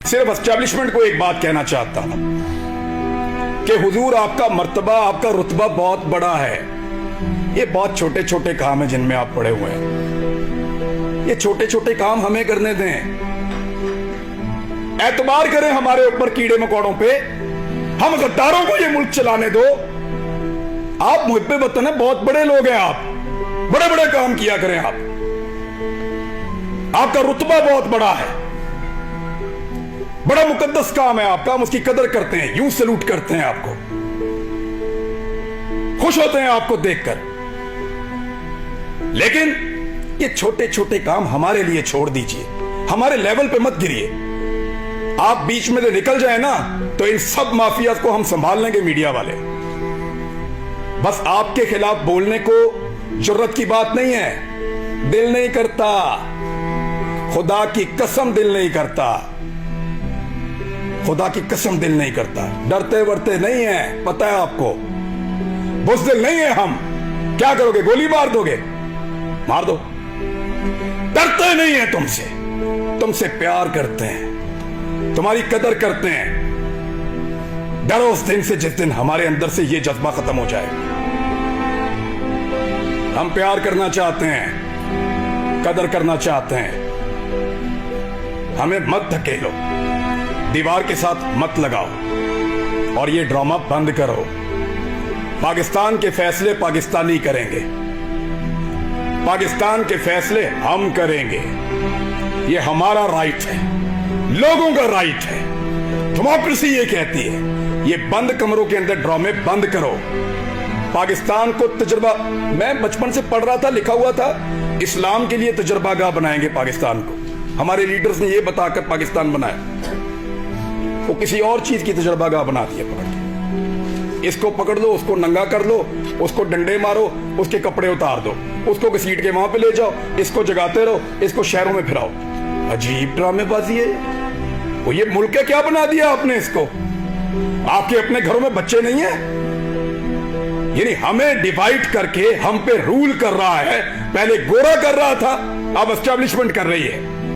सिर्फ एस्टेब्लिशमेंट को एक बात कहना चाहता हूं कि हुजूर आपका मर्तबा, आपका रुतबा बहुत बड़ा है। ये बहुत छोटे छोटे काम है जिनमें आप पड़े हुए हैं। ये छोटे छोटे काम हमें करने दें। एतबार करें हमारे ऊपर कीड़े मकोड़ों पे, हम गद्दारों को ये मुल्क चलाने दो। आप मुहिब्बे वतन है, बहुत बड़े लोग हैं आप, बड़े बड़े काम किया करें आप। आपका रुतबा बहुत बड़ा है, बड़ा मुकद्दस काम है आपका, हम उसकी कदर करते हैं, यूं सलूट करते हैं आपको, खुश होते हैं आपको देखकर। लेकिन ये छोटे छोटे काम हमारे लिए छोड़ दीजिए, हमारे लेवल पे मत गिरिए। आप बीच में से निकल जाए ना तो इन सब माफिया को हम संभाल लेंगे, मीडिया वाले। बस आपके खिलाफ बोलने को जुर्रत की बात नहीं है, दिल नहीं करता, खुदा की कसम दिल नहीं करता, खुदा की कसम दिल नहीं करता। डरते वरते नहीं है, पता है आपको, बुज़दिल नहीं है हम। क्या करोगे, गोली मार दोगे, मार दो। डरते नहीं है तुमसे, तुमसे प्यार करते हैं, तुम्हारी कदर करते हैं। डरो उस दिन से जिस दिन हमारे अंदर से ये जज्बा खत्म हो जाए। हम प्यार करना चाहते हैं, कदर करना चाहते हैं, हमें मत धकेलो, दीवार के साथ मत लगाओ और ये ड्रामा बंद करो। पाकिस्तान के फैसले पाकिस्तानी करेंगे, पाकिस्तान के फैसले हम करेंगे। ये हमारा राइट है, लोगों का राइट है, डेमोक्रेसी ये कहती है। ये बंद कमरों के अंदर ड्रामे बंद करो। पाकिस्तान को तजुर्बा, मैं बचपन से पढ़ रहा था, लिखा हुआ था इस्लाम के लिए तजुर्बागाह बनाएंगे पाकिस्तान को। हमारे लीडर्स ने ये बताकर पाकिस्तान बनाया, वो किसी और चीज की तजुर्बागाह बना दिया। पकड़ के इसको पकड़ लो, उसको नंगा कर लो, उसको डंडे मारो, उसके कपड़े उतार दो, उसको घसीट के वहां पे ले जाओ, इसको जगाते रहो, इसको शहरों में फिराओ। अजीब ड्रामेबाजी है। वो ये मुल्क है, क्या बना दिया आपने इसको? आपके अपने घरों में बच्चे नहीं है? यानी हमें डिवाइड करके हम पे रूल कर रहा है। पहले गोरा कर रहा था, अब एस्टेब्लिशमेंट कर रही है।